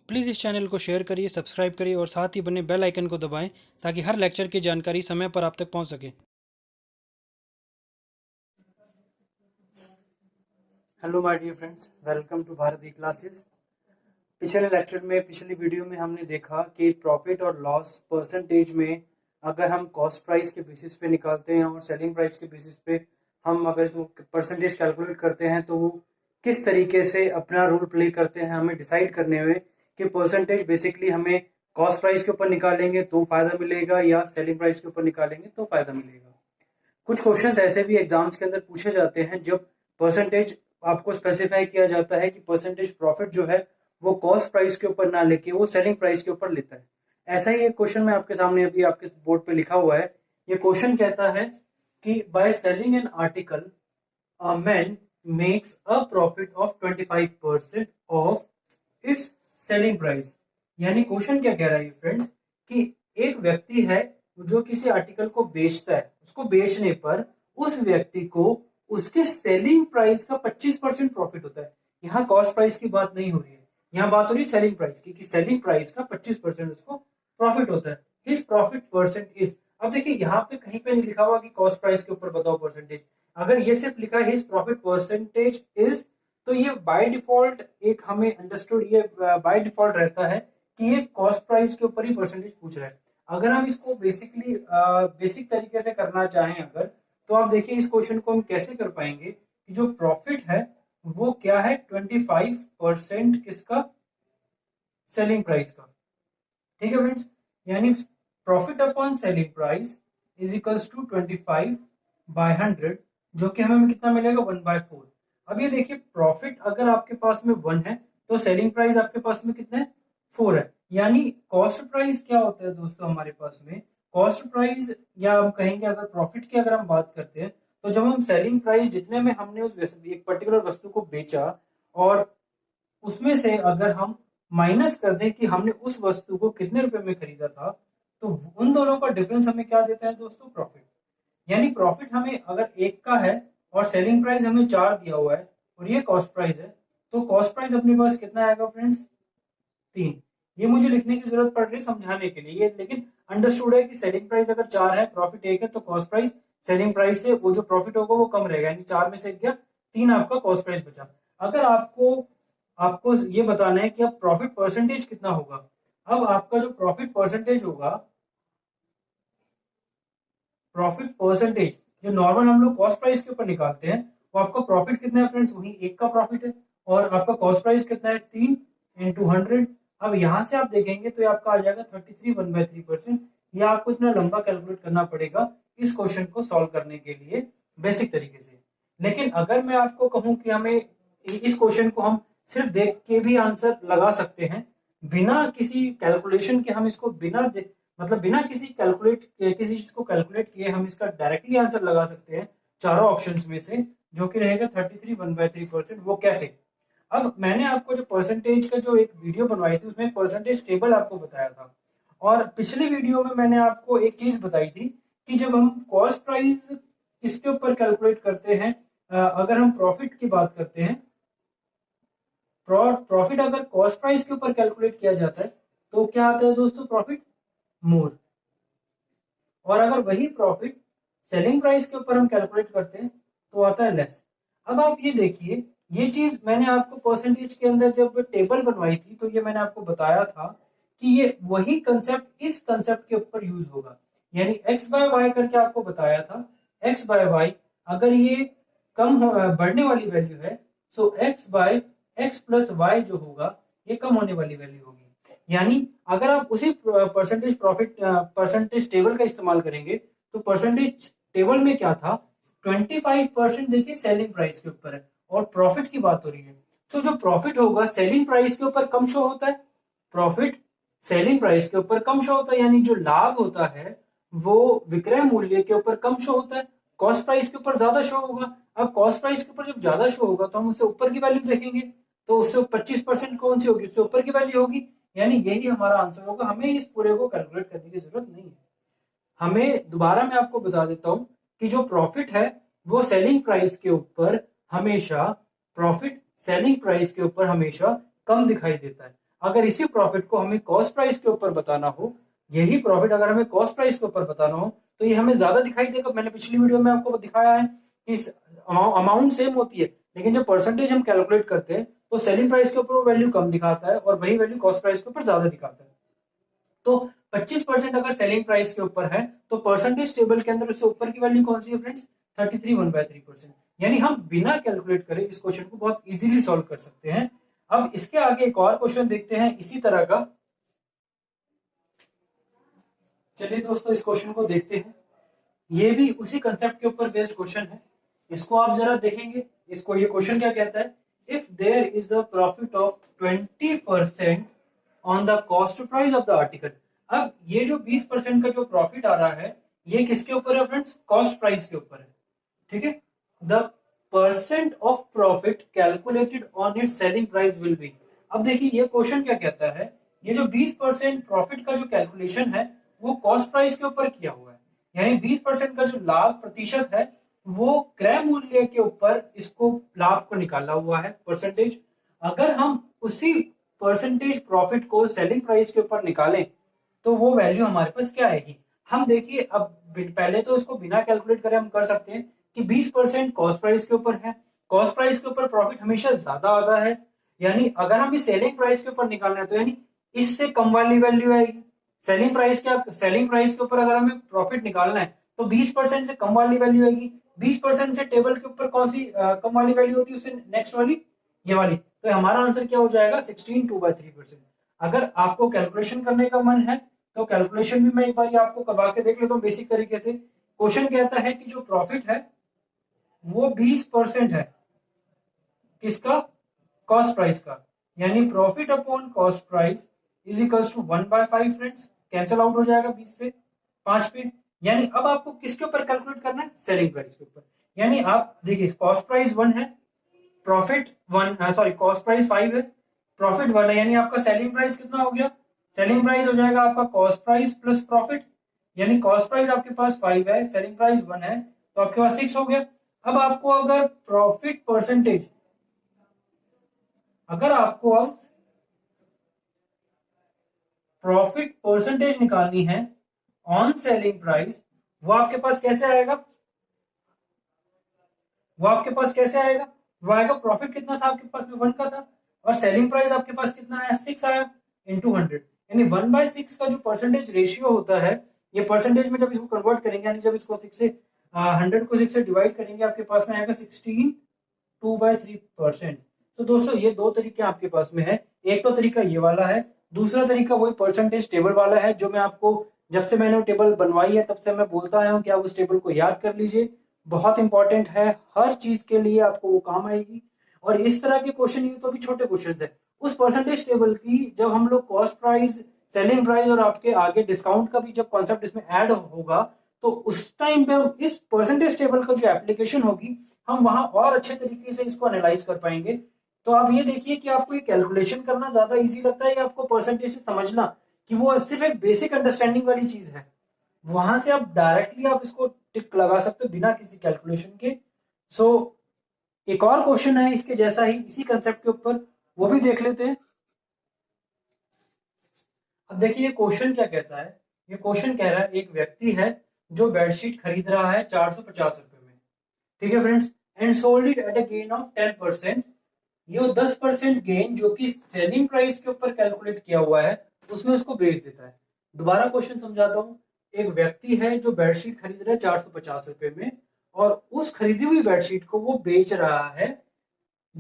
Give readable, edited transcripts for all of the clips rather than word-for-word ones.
Please इस channel को share करिए, सब्सक्राइब करिए और साथ ही बने बेल आइकन को दबाएं ताकि हर लेक्चर की जानकारी समय पर आप तक पहुंच सके। Hello my dear friends, welcome to Bharati classes. पिछली वीडियो में हमने देखा कि प्रॉफिट और लॉस परसेंटेज में अगर हम कॉस्ट प्राइस के बेसिस पे निकालते हैं और सेलिंग प्राइस के बेसिस पे हम अगर परसेंटेज कैलकुलेट करते हैं तो वो किस तरीके से अपना रोल प्ले करते हैं हमें डिसाइड करने में कि परसेंटेज बेसिकली हमें कॉस्ट प्राइस के ऊपर निकालेंगे तो फायदा मिलेगा या सेलिंग प्राइस के ऊपर निकालेंगे तो फायदा मिलेगा। कुछ क्वेश्चंस ऐसे भी एग्जाम्स के अंदर पूछे जाते हैं जब परसेंटेज आपको स्पेसिफाई किया जाता है कि परसेंटेज प्रॉफिट जो है वो कॉस्ट प्राइस के ऊपर ना लेके वो सेलिंग प्राइस के ऊपर लेता है। ऐसा ही एक क्वेश्चन मैं आपके सामने अभी आपके बोर्ड पे लिखा हुआ है। ये क्वेश्चन कहता है कि by selling an article a man makes a profit of 25% of its selling price. यानी क्वेश्चन क्या कह रहा है फ्रेंड्स कि एक व्यक्ति है जो किसी आर्टिकल को बेचता है, उसको बेचने पर उस व्यक्ति को उसके सेलिंग प्राइस का 25% प्रॉफिट होता है। यहाँ कॉस्ट प्राइस की बात नहीं हो रही है, यहाँ बात हो रही है सेलिंग प्राइस की कि सेलिंग प्राइस का 25% उसको प्रॉफिट होता है। हिज प्रॉफिट परसेंट इज, अब देखिए यहाँ पे कहीं पे नहीं लिखा हुआ कि कॉस्ट प्राइस के ऊपर बताओ परसेंटेज। अगर ये सिर्फ लिखा है हिज प्रॉफिट परसेंटेज इज तो ये बाय डिफॉल्ट एक हमें अंडरस्टूड ये बाय डिफॉल्ट रहता है कि ये कॉस्ट प्राइस के ऊपर ही परसेंटेज पूछ रहा है। अगर हम इसको बेसिकली बेसिक तरीके से करना चाहें अगर तो आप देखिए इस क्वेश्चन को हम कैसे कर पाएंगे कि जो प्रॉफिट है वो क्या है 25% किसका, सेलिंग प्राइस का। ठीक है फ्रेंड्स, यानी profit upon selling price is equals to 25/100 जो कि हमें कितना मिलेगा 1/4। अब ये देखिए प्रॉफिट अगर आपके पास में 1 है तो सेलिंग प्राइस आपके पास में कितना है 4 है। यानी कॉस्ट प्राइस क्या होता है दोस्तों हमारे पास में, कॉस्ट प्राइस या हम कहेंगे अगर प्रॉफिट की अगर हम बात करते हैं तो जब हम सेलिंग प्राइस जितने में हमने उस एक पर्टिकुलर वस्तु को बेचा और उसमें से अगर हम माइनस कर दें कि हमने उस वस्तु को कितने रुपए में खरीदा था तो उन दोनों का डिफरेंस हमें क्या देता है दोस्तों, प्रॉफिट। यानी प्रॉफिट हमें अगर 1 का है और सेलिंग प्राइस हमें 4 दिया हुआ है और ये कॉस्ट प्राइस है तो कॉस्ट प्राइस अपने पास कितना आएगा फ्रेंड्स 3। ये मुझे लिखने की जरूरत पड़ रही है समझाने के लिए, ये लेकिन अंडरस्टूड है कि सेलिंग प्राइस अगर 4 है प्रॉफिट 1 है तो कॉस्ट प्राइस सेलिंग प्राइस से वो जो प्रॉफिट होगा वो कम रहेगा, यानी 4 में से गया 3 आपका कॉस्ट प्राइस बचा। अगर आपको आपको ये बताना है कि अब प्रॉफिट परसेंटेज कितना होगा, अब आपका जो प्रॉफिट परसेंटेज होगा, प्रॉफिट परसेंटेज जो नॉर्मल हम लोग कॉस्ट प्राइस के ऊपर निकालते हैं वो आपका प्रॉफिट कितना है फ्रेंड्स, वही 1 का प्रॉफिट है और आपका कॉस्ट प्राइस कितना है 3 इंटू 100। अब यहां से आप देखेंगे तो ये आपका आ जाएगा 33 1/3%। ये आपको इतना लंबा कैलकुलेट करना पड़ेगा इस क्वेश्चन को सॉल्व करने के लिए बेसिक तरीके से। लेकिन अगर मैं आपको कहूं कि हमें इस क्वेश्चन को हम सिर्फ देख के भी आंसर लगा सकते हैं बिना किसी कैलकुलेशन के, हम इसको मतलब बिना किसी चीज को कैलकुलेट किए हम इसका डायरेक्टली आंसर लगा सकते हैं चारों ऑप्शंस में से, जो कि रहेगा 33 1/3%। वो कैसे, अब मैंने आपको जो परसेंटेज का जो एक वीडियो बनवाई थी उसमें परसेंटेज टेबल आपको बताया था और पिछली वीडियो में मैंने आपको एक चीज बताई थी कि जब हम कॉस्ट प्राइस किसके ऊपर कैलकुलेट करते हैं, अगर हम प्रॉफिट की बात करते हैं, प्रॉफिट अगर कॉस्ट प्राइस के ऊपर कैलकुलेट किया जाता है तो क्या आता है दोस्तों, प्रॉफिट मोर। और अगर वही प्रॉफिट सेलिंग प्राइस के ऊपर हम कैलकुलेट करते हैं तो आता है लेस। अब आप ये देखिए, ये चीज मैंने आपको परसेंटेज के अंदर जब टेबल बनवाई थी तो ये मैंने आपको बताया था कि ये वही कंसेप्ट इस कंसेप्ट के ऊपर यूज होगा। यानी x बाय वाई करके आपको बताया था, x बाय वाई अगर ये बढ़ने वाली वैल्यू है so x by x plus y जो होगा ये कम होने वाली वैल्यू होगी। यानी अगर आप उसी परसेंटेज टेबल का इस्तेमाल करेंगे तो परसेंटेज टेबल में क्या था 25% देखिए सेलिंग प्राइस के ऊपर है और प्रॉफिट की बात हो रही है। तो जो प्रॉफिट होगा सेलिंग प्राइस के ऊपर कम शो होता है, प्रॉफिट सेलिंग प्राइस के ऊपर कम शो होता है, यानी जो लाभ होता है वो विक्रय मूल्य के ऊपर कम शो होता है, कॉस्ट प्राइस के ऊपर ज्यादा शो होगा। अब कॉस्ट प्राइस के ऊपर जब ज्यादा शो होगा तो हम उससे ऊपर की वैल्यू देखेंगे तो उससे 25% कौन सी होगी, उससे ऊपर की वैल्यू होगी। यानी यही हमारा आंसर होगा, हमें इस पूरे को कैलकुलेट करने की जरूरत नहीं है। हमें दोबारा मैं आपको बता देता हूं कि जो प्रॉफिट है वो सेलिंग प्राइस के ऊपर हमेशा, प्रॉफिट सेलिंग प्राइस के ऊपर हमेशा कम दिखाई देता है। अगर इसी प्रॉफिट को हमें कॉस्ट प्राइस के ऊपर बताना हो, यही प्रॉफिट अगर हमें कॉस्ट प्राइस के ऊपर बताना हो तो ये हमें ज्यादा दिखाई देगा। मैंने पिछली वीडियो में आपको दिखाया है कि अमाउंट सेम होती है, लेकिन जब परसेंटेज हम कैलकुलेट करते हैं तो सेलिंग प्राइस के ऊपर वो वैल्यू कम दिखाता है और वही वैल्यू कॉस्ट प्राइस के ऊपर ज्यादा दिखाता है। तो 25% अगर सेलिंग प्राइस के ऊपर है तो परसेंटेज टेबल के अंदर उससे ऊपर की वैल्यू कौन सी है फ्रेंड्स? 33 1/3%। यानी हम बिना कैलकुलेट करे इस क्वेश्चन को बहुत इजीली सॉल्व कर सकते हैं। अब इसके आगे एक और क्वेश्चन देखते हैं इसी तरह का। चलिए दोस्तों इस क्वेश्चन को देखते हैं। ये भी उसी कंसेप्ट के ऊपर बेस्ड क्वेश्चन है। इसको आप जरा देखेंगे। इसको ये क्वेश्चन क्या कहता है? If there is the profit of 20% on the cost price of the article. अब ये जो 20% का जो प्रॉफिट आ रहा है ये किसके ऊपर है फ्रेंड्स? कॉस्ट प्राइस के ऊपर है। ठीक है। The percent of profit calculated on it's selling price will be. अब देखिए ये क्वेश्चन क्या कहता है, ये जो 20% प्रॉफिट का जो कैलकुलेशन है वो कॉस्ट प्राइस के ऊपर किया हुआ है। यानी 20% का जो लाभ प्रतिशत है वो क्रय मूल्य के ऊपर इसको लाभ को निकाला हुआ है परसेंटेज। अगर हम उसी परसेंटेज प्रॉफिट को सेलिंग प्राइस के ऊपर निकालें तो वो वैल्यू हमारे पास क्या आएगी? हम देखिए अब पहले तो इसको बिना कैलकुलेट करे हम कर सकते हैं कि 20% कॉस्ट प्राइस के ऊपर है। कॉस्ट प्राइस के ऊपर प्रॉफिट हमेशा ज्यादा आता है, यानी अगर हम सेलिंग प्राइस के ऊपर निकालना है तो यानी इससे कम वाली वैल्यू आएगी। सेलिंग प्राइस के ऊपर अगर हमें प्रॉफिट निकालना है तो 20% से कम वाली वैल्यू आएगी। 20% से टेबल के ऊपर कौन सी कम वाली वैल्यू होती है? उससे नेक्स्ट वाली ये वाली। तो हमारा आंसर क्या हो जाएगा? 16 2/3%। अगर आपको कैलकुलेशन करने का मन है तो कैलकुलेशन भी मैं एक बार आपको करवा के देख लेता हूँ बेसिक तरीके से। क्वेश्चन कहता है कि जो प्रॉफिट है वो 20% है किसका? कॉस्ट प्राइस का। यानी profit upon cost price is equals to 1/5 friends. Cancel out हो जाएगा 20 से 5 पे। यानी अब आपको किसके ऊपर कैलकुलेट करना है? सेलिंग प्राइस के ऊपर। यानी आप देखिए कॉस्ट प्राइस 1 है, प्रॉफिट 1 सॉरी कॉस्ट प्राइस 5 है, प्रॉफिट 1 है, यानी आपका सेलिंग प्राइस कितना हो गया? सेलिंग प्राइस हो जाएगा आपका कॉस्ट प्राइस प्लस प्रॉफिट। यानी कॉस्ट प्राइस आपके पास 5 है, सेलिंग प्राइस 1 है, तो आपके पास 6 हो गया। अब आपको अगर प्रॉफिट परसेंटेज, अगर आपको अब प्रॉफिट परसेंटेज निकालनी है ऑन सेलिंग प्राइस, वो आपके पास कैसे आएगा? वो आएगा प्रॉफिट कितना था आपके पास में? 1 का था, और सेलिंग प्राइस आपके पास कितना आया? 6 आया इंटू 100। यानी 1/6 का जो परसेंटेज रेशियो होता है, ये परसेंटेज में जब इसको कन्वर्ट करेंगे, यानी जब इसको 6 से 100 को 6 से डिवाइड करेंगे, आपके पास में आएगा 16 2/3%। तो दोस्तों ये दो तरीके आपके पास में है। एक तो तरीका ये वाला है, दूसरा तरीका वही परसेंटेज टेबल वाला है जो मैं आपको जब से मैंने वो टेबल बनवाई है तब से मैं बोलता आया हूँ कि आप उस टेबल को याद कर लीजिए। बहुत इंपॉर्टेंट है, हर चीज के लिए आपको वो काम आएगी। और इस तरह के क्वेश्चन ये तो भी छोटे क्वेश्चन है। उस परसेंटेज टेबल की जब हम लोग कॉस्ट प्राइस, सेलिंग प्राइस और आपके आगे डिस्काउंट का भी जब कॉन्सेप्ट इसमें ऐड होगा तो उस टाइम पे इस परसेंटेज टेबल का जो एप्लीकेशन होगी हम वहां और अच्छे तरीके से इसको एनालाइज कर पाएंगे। तो आप ये देखिए कि आपको ये कैलकुलेशन करना ज्यादा इजी लगता है या आपको परसेंटेज से समझना कि वो सिर्फ एक बेसिक अंडरस्टैंडिंग वाली चीज है, वहां से आप डायरेक्टली आप इसको टिक लगा सकते हो बिना किसी कैलकुलेशन के। सो एक और क्वेश्चन है इसके जैसा ही इसी कंसेप्ट के ऊपर, वो भी देख लेते हैं। अब देखिए ये क्वेश्चन क्या कहता है। ये क्वेश्चन कह रहा है एक व्यक्ति है जो बेडशीट खरीद रहा है 450 रुपए में, ठीक है friends, and sold it at a gain of 10%। ये 10% गेन जो कि सेलिंग प्राइस के ऊपर कैलकुलेट किया हुआ है उसमें उसको बेच देता है। दोबारा क्वेश्चन समझाता हूँ। एक व्यक्ति है जो बेडशीट खरीद रहा है 450 रुपए में, और उस खरीदी हुई बेडशीट को वो बेच रहा है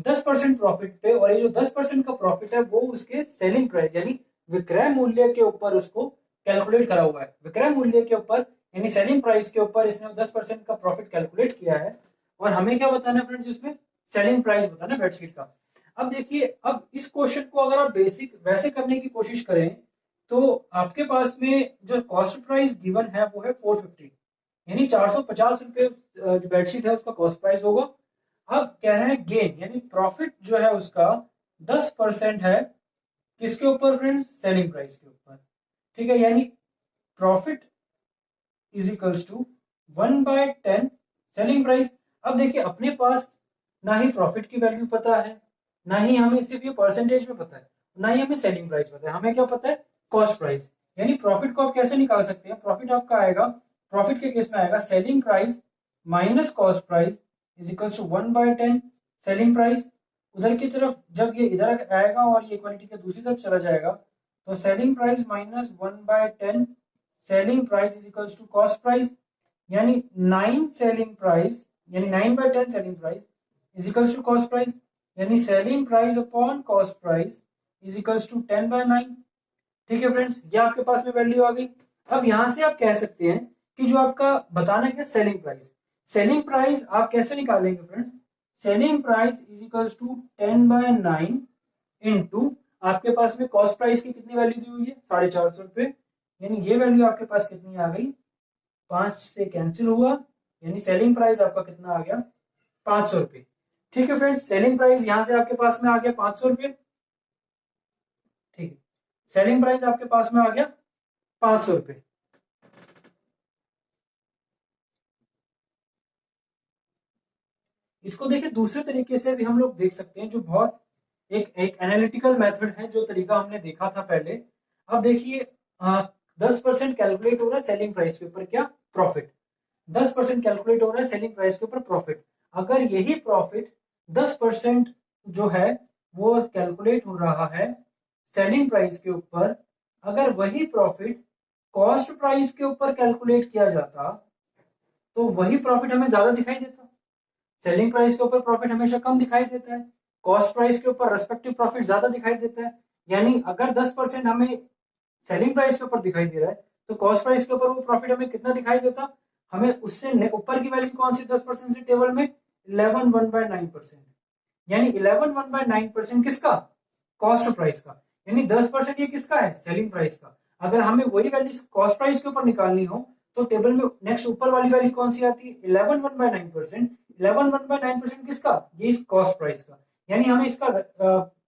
10% प्रॉफिट पे, और ये जो 10% का प्रॉफिट है वो उसके सेलिंग प्राइस यानी विक्रय मूल्य के ऊपर उसको कैलकुलेट करा हुआ है। विक्रय मूल्य के ऊपर यानी सेलिंग प्राइस के ऊपर इसने 10% का प्रॉफिट कैलकुलेट किया है। और हमें क्या बताना है फ्रेंड्स? इसमें सेलिंग प्राइस बताना है बेडशीट का। अब देखिए, अब इस क्वेश्चन को अगर आप बेसिक वैसे करने की कोशिश करें तो आपके पास में जो कॉस्ट प्राइस गिवन है वो है 450, यानी 450 रुपए जो बेडशीट है उसका कॉस्ट प्राइस होगा। अब कह रहे हैं गेन यानी प्रॉफिट जो है उसका 10% है किसके ऊपर फ्रेंड्स? सेलिंग प्राइस के ऊपर। ठीक है, यानी profit is equals to 1/10 selling price. अब देखिए अपने पास ना ही प्रॉफिट की वैल्यू पता है, ना ही हमें सिर्फ ये परसेंटेज में पता है, ना ही हमें सेलिंग प्राइस पता है, हमें क्या पता है, कॉस्ट प्राइस। यानी प्रॉफिट को आप कैसे निकाल सकते हैं, प्रॉफिट आपका आएगा, प्रॉफिट के केस में आएगा selling price minus cost price is equals to 1/10 selling price. उधर की तरफ जब ये इधर आएगा और ये इक्वालिटी के दूसरी तरफ चला जाएगा तो selling price minus 1/10 selling price is equals to cost price. यानी 9 सेलिंग प्राइस यानी 9/10 selling price is equals to cost price, यानी selling price upon cost price is equals to 10/9। ठीक है फ्रेंड्स, ये आपके पास में वैल्यू आ गई। अब यहां से आप कह सकते हैं कि जो आपका बताना है सेलिंग प्राइस, सेलिंग प्राइस आप कैसे निकालेंगे friends, selling price is equals to 10/9 into आपके पास में कॉस्ट प्राइस की कितनी वैल्यू दी हुई है, 450 रुपए। यानी ये वैल्यू आपके पास कितनी आ गई, 5 से कैंसिल हुआ, यानी सेलिंग प्राइस आपका कितना आ गया, 500 रुपए। ठीक है फ्रेंड्स, सेलिंग प्राइस यहां से आपके पास में आ गया 500 रुपए। ठीक है, सेलिंग प्राइस आपके पास में आ गया 500 रुपए। इसको देखिए दूसरे तरीके से भी हम लोग देख सकते हैं, जो बहुत एक एनालिटिकल मेथड है, जो तरीका हमने देखा था पहले। अब देखिए 10% कैलकुलेट हो रहा है सेलिंग प्राइस के ऊपर, क्या, प्रॉफिट। 10% कैलकुलेट हो रहा है सेलिंग प्राइस के ऊपर प्रॉफिट। अगर यही प्रॉफिट 10% जो है वो कैलकुलेट हो रहा है सेलिंग प्राइस के ऊपर, अगर वही प्रॉफिट कॉस्ट प्राइस के ऊपर कैलकुलेट किया जाता तो वही प्रॉफिट हमें ज्यादा दिखाई देता। सेलिंग प्राइस के ऊपर प्रॉफिट हमेशा कम दिखाई देता है, कॉस्ट प्राइस के ऊपर रेस्पेक्टिव प्रॉफिट ज्यादा दिखाई देता है। यानी अगर 10% हमें सेलिंग प्राइस के ऊपर दिखाई दे रहा है तो कॉस्ट प्राइस के ऊपर वो प्रॉफिट हमें कितना दिखाई देता, हमें उससे ऊपर की वैल्यू कौन सी 10% से टेबल में 11 1/9%, यानी 11 1/9% किसका, कॉस्ट प्राइस का। यानी 10% ये किसका है, सेलिंग प्राइस का। अगर हमें वही वैल्यू कॉस्ट प्राइस के ऊपर निकालनी हो तो टेबल में नेक्स्ट ऊपर वाली वैल्यू कौन सी आती है, 11 1/9%। 11 1/9% किसका, ये कॉस्ट प्राइस का। यानी हमें इसका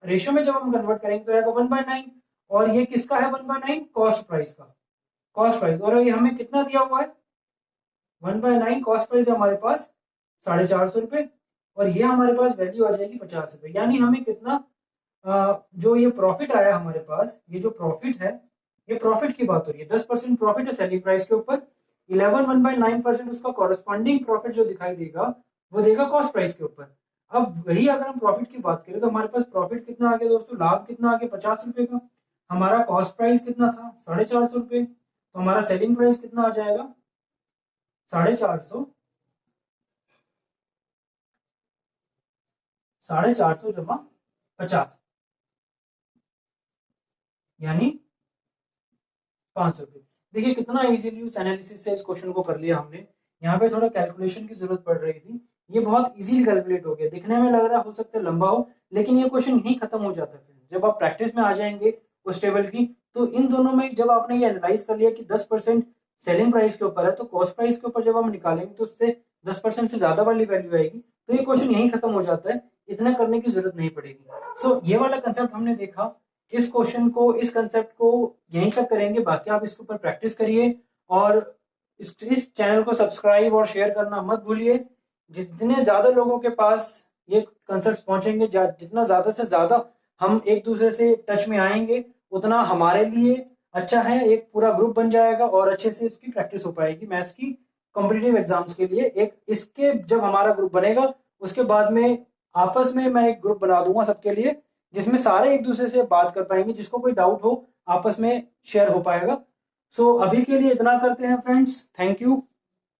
रेशियो में जब हम कन्वर्ट करेंगे तो आएगा 1/9, और ये किसका है 1/9, कॉस्ट प्राइस का, कॉस्ट प्राइस। और ये हमें कितना दिया हुआ है 1/9 कॉस्ट प्राइस है हमारे पास 450 रुपए, और ये हमारे पास वैल्यू आ जाएगी 50 रुपए। यानी हमें कितना जो ये प्रॉफिट आया हमारे पास, ये जो प्रॉफिट है, ये प्रॉफिट की बात हो रही है, 10% प्रॉफिट है सेलिंग प्राइस के ऊपर, 11 1/9% उसका कॉरेस्पॉन्डिंग प्रॉफिट जो दिखाई देगा वो देगा कॉस्ट प्राइस के ऊपर। अब वही अगर हम प्रॉफिट की बात करें तो हमारे पास प्रॉफिट कितना आ गया दोस्तों, लाभ कितना आ गया 50 रुपए का। हमारा कॉस्ट प्राइस कितना था 450 रुपए, तो हमारा सेलिंग प्राइस कितना आ जाएगा 450, 450 जमा 50, यानी 500 रुपए। देखिए कितना इजीली उस एनालिसिस से इस क्वेश्चन को कर लिया हमने। यहाँ पे थोड़ा कैलकुलेशन की जरूरत पड़ रही थी, ये बहुत इजीली कैलकुलेट हो गया। दिखने में लग रहा हो सकता है लंबा हो, लेकिन ये क्वेश्चन यही खत्म हो जाता है। जब आप प्रैक्टिस में आ जाएंगे उस टेबल की, तो इन दोनों में जब आपने ये एनालाइज कर लिया कि 10% सेलिंग प्राइस के ऊपर है, तो कॉस्ट प्राइस के ऊपर जब हम निकालेंगे तो उससे 10% से ज्यादा वाली वैल्यू आएगी, तो ये क्वेश्चन यही खत्म हो जाता है, इतना करने की जरूरत नहीं पड़ेगी। सो ये वाला कंसेप्ट हमने देखा, इस क्वेश्चन को, इस कंसेप्ट को यहीं तक करेंगे। बाकी आप इसके ऊपर प्रैक्टिस करिए और इस चैनल को सब्सक्राइब और शेयर करना मत भूलिए। जितने ज्यादा लोगों के पास ये कंसेप्ट पहुंचेंगे, जितना ज्यादा से ज्यादा हम एक दूसरे से टच में आएंगे, उतना हमारे लिए अच्छा है। एक पूरा ग्रुप बन जाएगा और अच्छे से इसकी प्रैक्टिस हो पाएगी मैथ्स की कॉम्पिटिटिव एग्जाम्स के लिए। एक इसके जब हमारा ग्रुप बनेगा उसके बाद में आपस में मैं एक ग्रुप बना दूंगा सबके लिए, जिसमें सारे एक दूसरे से बात कर पाएंगे, जिसको कोई डाउट हो आपस में शेयर हो पाएगा। सो अभी के लिए इतना करते हैं फ्रेंड्स, थैंक यू।